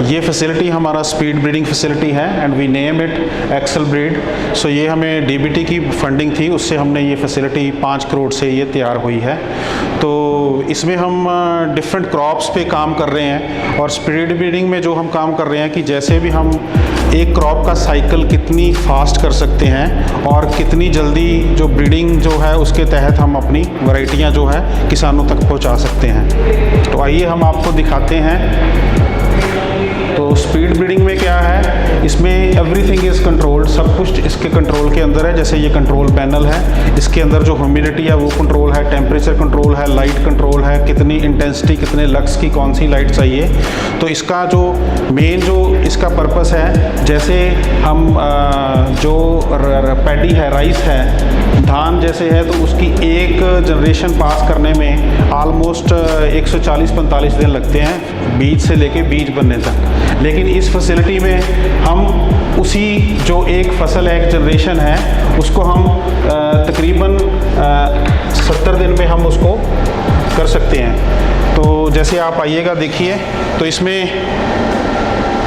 ये फैसिलिटी हमारा speed breeding facility है and we name it excel breed. So ये हमें डीबीटी की फंडिंग थी, उससे हमने ये फैसिलिटी 5 करोड़ से ये तैयार हुई है। तो इसमें हम डिफरेंट क्रॉप्स पे काम कर रहे हैं और स्पीड ब्रीडिंग में जो हम काम कर रहे हैं कि जैसे भी हम एक क्रॉप का साइकिल कितनी फास्ट कर सकते हैं और कितनी जल्दी जो ब्रीडिंग जो है उसके तहत हम अपनी वैरायटियां जो है किसानों तक पहुंचा सकते हैं। तो आइए हम आपको दिखाते हैं। तो स्पीड ब्रीडिंग में क्या है, इसमें एवरीथिंग इज़ कंट्रोल्ड, सब कुछ इसके कंट्रोल के अंदर है। जैसे ये कंट्रोल पैनल है, इसके अंदर जो ह्यूमिडिटी है वो कंट्रोल है, टेम्परेचर कंट्रोल है, लाइट कंट्रोल है, कितनी इंटेंसिटी, कितने लक्स की कौन सी लाइट चाहिए। तो इसका जो मेन जो इसका पर्पस है, जैसे हम जो पैडी है, राइस है, धान जैसे है, तो उसकी एक जनरेशन पास करने में ऑलमोस्ट 140-45 दिन लगते हैं बीज से लेके बीज बनने तक। लेकिन इस फैसिलिटी में हम उसी जो एक फसल है, एक जनरेशन है, उसको हम तकरीबन 70 दिन में हम उसको कर सकते हैं। तो जैसे आप आइएगा देखिए, तो इसमें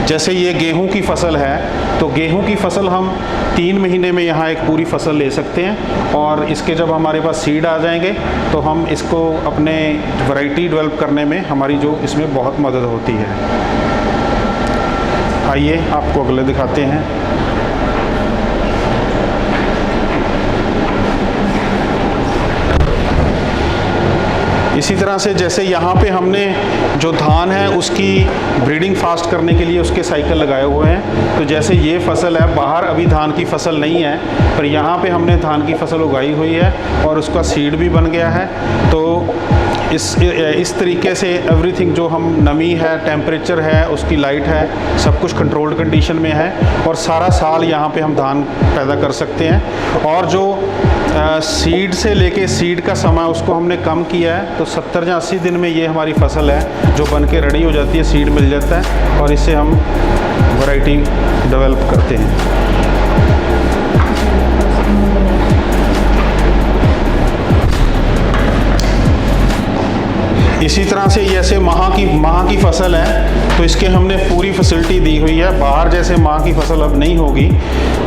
जैसे ये गेहूं की फसल है, तो गेहूं की फसल हम 3 महीने में यहाँ एक पूरी फसल ले सकते हैं और इसके जब हमारे पास सीड आ जाएंगे तो हम इसको अपने वैरायटी डेवलप करने में हमारी जो इसमें बहुत मदद होती है। आइए आपको अगले दिखाते हैं। इसी तरह से जैसे यहाँ पे हमने जो धान है उसकी ब्रीडिंग फास्ट करने के लिए उसके साइकिल लगाए हुए हैं। तो जैसे ये फसल है, बाहर अभी धान की फसल नहीं है, पर यहाँ पे हमने धान की फसल उगाई हुई है और उसका सीड भी बन गया है। तो इस तरीके से एवरीथिंग जो हम नमी है, टेम्परेचर है, उसकी लाइट है, सब कुछ कंट्रोल्ड कंडीशन में है और सारा साल यहाँ पे हम धान पैदा कर सकते हैं। और जो सीड से लेके सीड का समय उसको हमने कम किया है, तो 70 या 80 दिन में ये हमारी फसल है जो बन के रेडी हो जाती है, सीड मिल जाता है और इससे हम वैरायटी डेवलप करते हैं। इसी तरह से जैसे माह की फसल है, तो इसके हमने पूरी फैसिलिटी दी हुई है। बाहर जैसे माह की फसल अब नहीं होगी,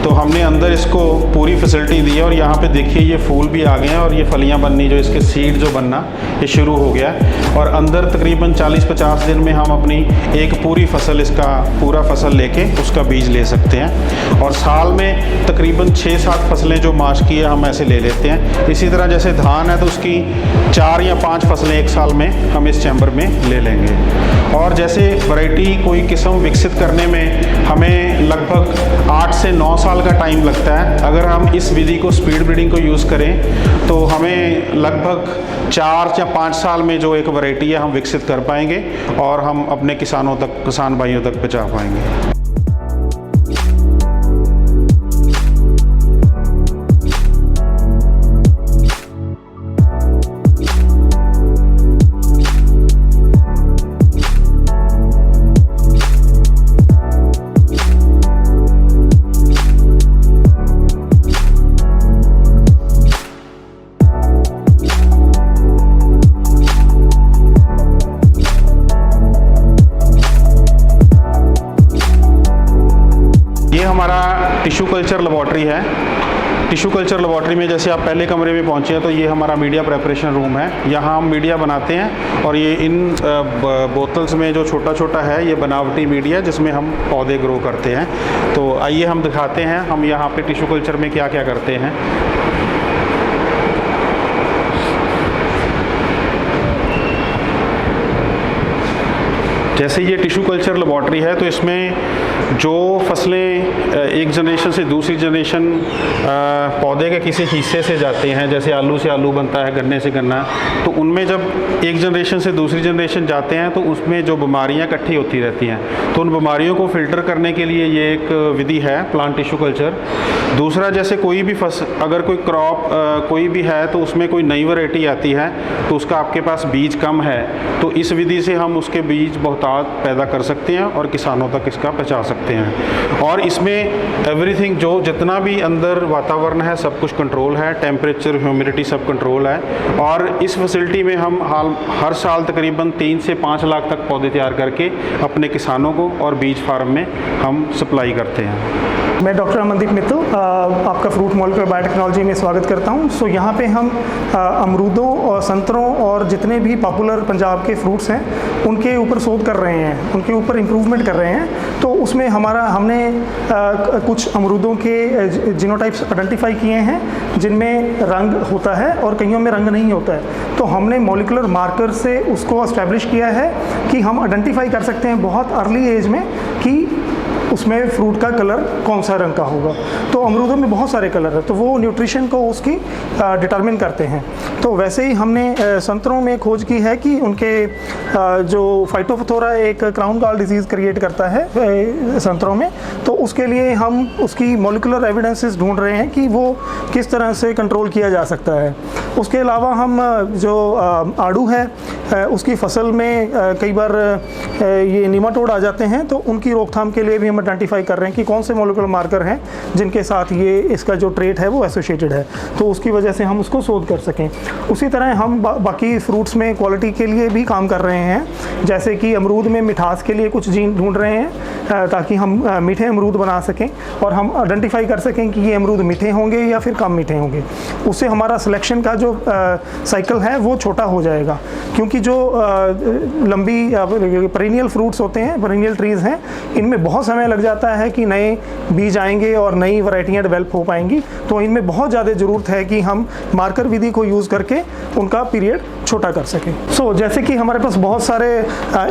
तो हमने अंदर इसको पूरी फैसिलिटी दी है और यहाँ पे देखिए ये फूल भी आ गए हैं और ये फलियाँ बननी, जो इसके सीड जो बनना ये शुरू हो गया है। और अंदर तकरीबन 40-50 दिन में हम अपनी एक पूरी फसल, इसका पूरा फसल लेके उसका बीज ले सकते हैं। और साल में तकरीबन 6-7 फसलें जो माश की है हम ऐसे ले लेते हैं। इसी तरह जैसे धान है तो उसकी 4 या 5 फसलें एक साल में हम इस चैम्बर में ले लेंगे। और जैसे वैरायटी कोई किस्म विकसित करने में हमें लगभग 8 से 9 साल का टाइम लगता है। अगर हम इस विधि को, स्पीड ब्रीडिंग को यूज़ करें, तो हमें लगभग 4 या 5 साल में जो एक वैरायटी है हम विकसित कर पाएंगे और हम अपने किसानों तक, किसान भाइयों तक पहुँचा पाएंगे। हमारा टिश्यू कल्चर लेबॉर्ट्री है। टिश्यू कल्चर लेबॉर्ट्री में जैसे आप पहले कमरे में पहुंचे हैं, तो ये हमारा मीडिया प्रेपरेशन रूम है। यहाँ हम मीडिया बनाते हैं और ये इन बोतल्स में जो छोटा छोटा है ये बनावटी मीडिया, जिसमें हम पौधे ग्रो करते हैं। तो आइए हम दिखाते हैं हम यहाँ पे टिश्यू कल्चर में क्या क्या करते हैं। जैसे ये टिश्यू कल्चर लेबॉर्ट्री है, तो इसमें जो फसलें एक जनरेशन से दूसरी जनरेशन पौधे के किसी हिस्से से जाते हैं, जैसे आलू से आलू बनता है, गन्ने से गन्ना, तो उनमें जब एक जनरेशन से दूसरी जनरेशन जाते हैं तो उसमें जो बीमारियां इकट्ठी होती रहती हैं, तो उन बीमारियों को फ़िल्टर करने के लिए ये एक विधि है प्लांट टिश्यू कल्चर। दूसरा, जैसे कोई भी अगर कोई क्रॉप कोई भी है तो उसमें कोई नई वैरायटी आती है तो उसका आपके पास बीज कम है, तो इस विधि से हम उसके बीज बहुतायत पैदा कर सकते हैं और किसानों तक इसका पहुंचा सकते हैं। और इसमें एवरीथिंग, जो जितना भी अंदर वातावरण है सब कुछ कंट्रोल है, टेम्परेचर, ह्यूमिडिटी सब कंट्रोल है। और इस फैसिलिटी में हम हर साल तकरीबन 3 से 5 लाख तक पौधे तैयार करके अपने किसानों को और बीज फार्म में हम सप्लाई करते हैं। मैं डॉक्टर अमनदीप मित्तल आपका फ्रूट मॉलिक्यूलर बायोटेक्नोलॉजी में स्वागत करता हूं। सो यहाँ पे हम अमरूदों और संतरों और जितने भी पॉपुलर पंजाब के फ्रूट्स हैं उनके ऊपर शोध कर रहे हैं, उनके ऊपर इम्प्रूवमेंट कर रहे हैं। तो उसमें हमने कुछ अमरूदों के जीनोटाइप्स आइडेंटिफाई किए हैं जिनमें रंग होता है और कईयों में रंग नहीं होता है। तो हमने मॉलिक्यूलर मार्कर से उसको एस्टैब्लिश किया है कि हम आइडेंटिफाई कर सकते हैं बहुत अर्ली एज में कि उसमें फ्रूट का कलर कौन सा रंग का होगा। तो अमरूदों में बहुत सारे कलर है, तो वो न्यूट्रिशन को उसकी डिटरमिन करते हैं। तो वैसे ही हमने संतरों में खोज की है कि उनके जो फाइटोफथोरा एक क्राउन गॉल डिजीज़ क्रिएट करता है संतरों में, तो उसके लिए हम उसकी मॉलिक्यूलर एविडेंसेस ढूंढ रहे हैं कि वो किस तरह से कंट्रोल किया जा सकता है। उसके अलावा हम जो आड़ू है उसकी फसल में कई बार ये निमाटोड आ जाते हैं, तो उनकी रोकथाम के लिए भी हम आइडेंटिफाई कर रहे हैं कि कौन से मॉलिक्यूलर मार्कर हैं जिनके साथ ये इसका जो ट्रेट है वो एसोसिएटेड है, तो उसकी वजह से हम उसको शोध कर सकें। उसी तरह हम बाकी फ्रूट्स में क्वालिटी के लिए भी काम कर रहे हैं, जैसे कि अमरूद में मिठास के लिए कुछ जीन ढूंढ रहे हैं ताकि हम मीठे अमरूद बना सकें और हम आइडेंटिफाई कर सकें कि ये अमरूद मीठे होंगे या फिर कम मीठे होंगे। उससे हमारा सिलेक्शन का जो साइकिल है वो छोटा हो जाएगा, क्योंकि जो लंबी पेरिनियल फ्रूट्स होते हैं, पेरिनियल ट्रीज़ हैं, इनमें बहुत समय लग जाता है कि नए बीज आएंगे और नई वैरायटियाँ डेवलप हो पाएंगी। तो इनमें बहुत ज़्यादा ज़रूरत है कि हम मार्कर विधि को यूज़ करके उनका पीरियड छोटा कर सकें। जैसे कि हमारे पास बहुत सारे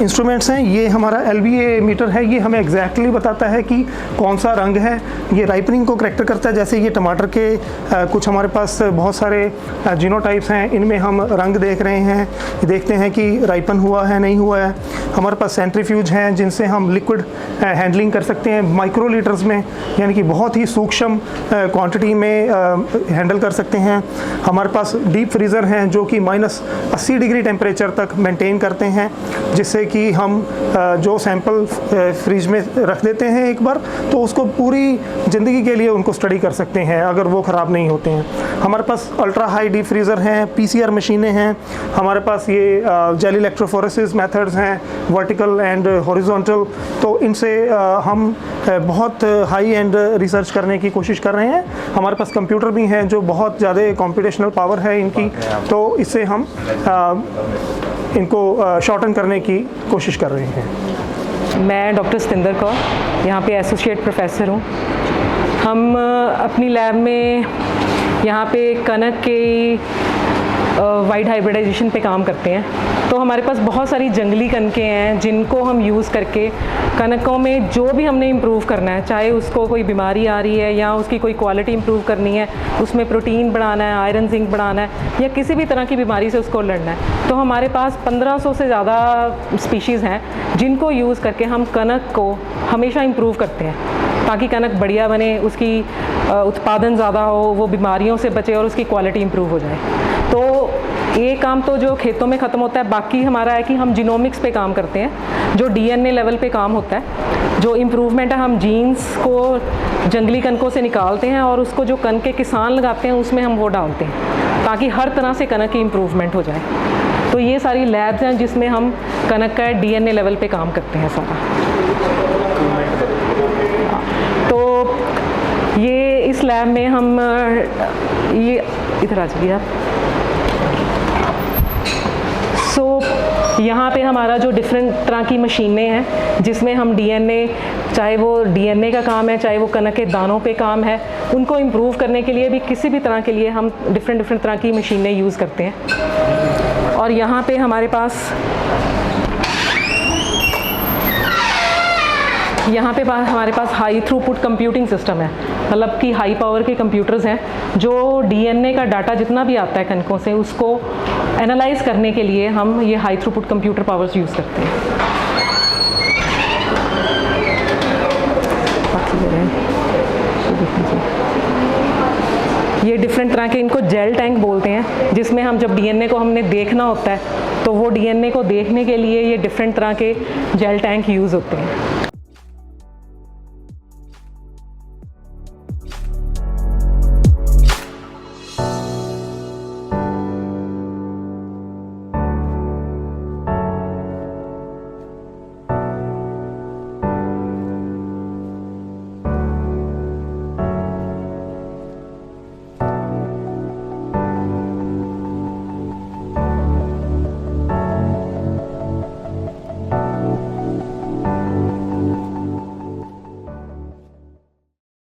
इंस्ट्रूमेंट्स हैं। ये हमारा LBA मीटर है, ये हमें एग्जैक्टली बताता है कि कौन सा रंग है। ये राइपनिंग को करेक्ट करता है। जैसे ये टमाटर के कुछ हमारे पास बहुत सारे जीनोटाइप्स हैं, इनमें हम रंग देख रहे हैं, देखते हैं कि राइपन हुआ है नहीं हुआ है। हमारे पास सेंट्रीफ्यूज हैं जिनसे हम लिक्विड हैंडलिंग कर सकते हैं माइक्रो लीटर्स में, यानी कि बहुत ही सूक्ष्म क्वांटिटी में हैंडल कर सकते हैं। हमारे पास डीप फ्रीज़र हैं जो कि -80 डिग्री टेम्परेचर तक मेंटेन करते हैं, जिससे कि हम जो सैंपल फ्रिज में रख देते हैं एक बार, तो उसको पूरी ज़िंदगी के लिए उनको स्टडी कर सकते हैं अगर वो ख़राब नहीं होते हैं। हमारे पास अल्ट्रा हाई डीप फ्रीज़र हैं, PCR मशीनें हैं, हमारे पास ये जेल इलेक्ट्रोफोरेसिस मेथड्स हैं, वर्टिकल एंड हॉरिजॉन्टल। तो इनसे हम बहुत हाई एंड रिसर्च करने की कोशिश कर रहे हैं। हमारे पास कंप्यूटर भी हैं जो बहुत ज़्यादा कंप्यूटेशनल पावर है इनकी, तो इससे हम इनको शॉर्टन करने की कोशिश कर रहे हैं। मैं डॉक्टर सतिंदर कौर यहाँ पे एसोसिएट प्रोफेसर हूँ। हम अपनी लैब में यहाँ पे कनक के वाइड हाइब्रिडाइजेशन पे काम करते हैं। तो हमारे पास बहुत सारी जंगली कनकें हैं जिनको हम यूज़ करके कनकों में जो भी हमने इम्प्रूव करना है, चाहे उसको कोई बीमारी आ रही है या उसकी कोई क्वालिटी इम्प्रूव करनी है, उसमें प्रोटीन बढ़ाना है, आयरन जिंक बढ़ाना है, या किसी भी तरह की बीमारी से उसको लड़ना है, तो हमारे पास 1500 से ज़्यादा स्पीशीज़ हैं जिनको यूज़ करके हम कनक को हमेशा इम्प्रूव करते हैं ताकि कनक बढ़िया बने, उसकी उत्पादन ज़्यादा हो, वो बीमारियों से बचे और उसकी क्वालिटी इम्प्रूव हो जाए। तो ये काम तो जो खेतों में ख़त्म होता है, बाकी हमारा है कि हम जीनोमिक्स पे काम करते हैं, जो DNA लेवल पे काम होता है। जो इम्प्रूवमेंट है, हम जीन्स को जंगली कनकों से निकालते हैं और उसको जो कनक के किसान लगाते हैं उसमें हम वो डालते हैं ताकि हर तरह से कनक की इम्प्रूवमेंट हो जाए। तो ये सारी लैब्स हैं जिसमें हम कनक का DNA लेवल पे काम करते हैं सारा। तो ये इस लैब में हम ये इधर आ जाइए आप। यहाँ पे हमारा जो डिफरेंट तरह की मशीनें हैं जिसमें हम DNA, चाहे वो DNA का काम है, चाहे वो कनक के दानों पे काम है, उनको इम्प्रूव करने के लिए भी किसी भी तरह के लिए हम डिफरेंट तरह की मशीनें यूज़ करते हैं। और यहाँ पे हमारे पास यहाँ पे हमारे पास हाई थ्रूपुट कंप्यूटिंग सिस्टम है, मतलब कि हाई पावर के कंप्यूटर्स हैं जो डीएनए का डाटा जितना भी आता है कणकों से उसको एनालाइज करने के लिए हम ये high throughput computer powers use करते हैं। ये डिफरेंट तरह के इनको जेल टैंक बोलते हैं, जिसमें हम जब डीएनए को हमने देखना होता है तो वो डीएनए को देखने के लिए ये डिफरेंट तरह के जेल टैंक यूज़ होते हैं।